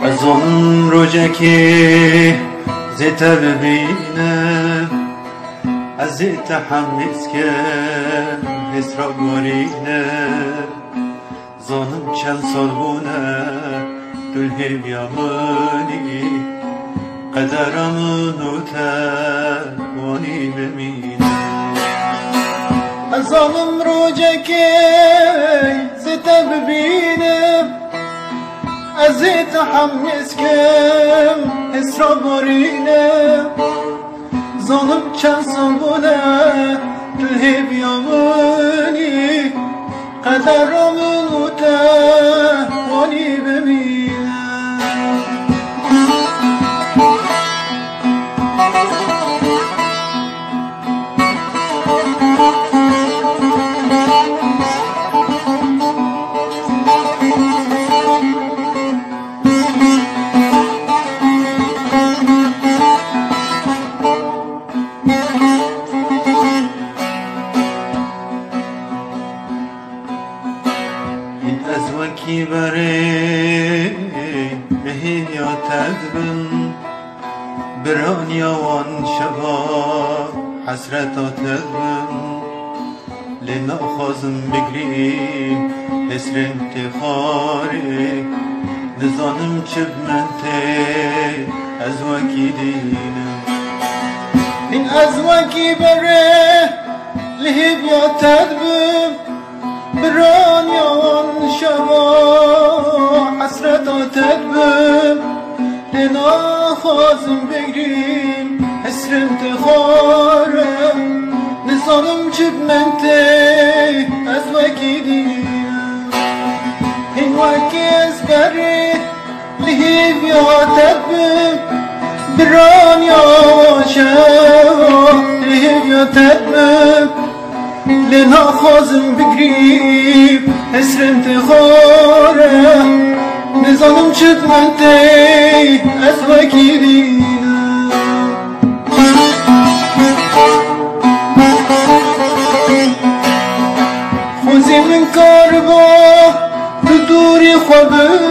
از اون روزه که زیتا ببینم از زیتا حمیز که حس را گورینم زانم چند سال بونه دل بیامونی قدرمون و توانی ببینم از اون روزه که زیتا ببینم از تحمس کم حس را برینه زانم چند سال بوده دل بیامونی قدرمون و توانی ببینم از وکی برای مهین یا تدبن بران یا وان شبا حسرتا تدبن لینا خوازم بگریم حسر انتخاری نزانم چه بمنته از وکی دینم این از وکی برای لهب یا تدبن بران یان شبا حسرتا تدبم لینا خوازم بگریم حسر انتخارم نزانم چه بمنته از وکی دینم این وکی از بری لهیب یا تدبم بران یان شبا لهیب یا تدبم لینا خوازم بگریم حسر انتخارم نزانم چه بمنته از وکی دینم خوزی من کار با تو دوری خوابم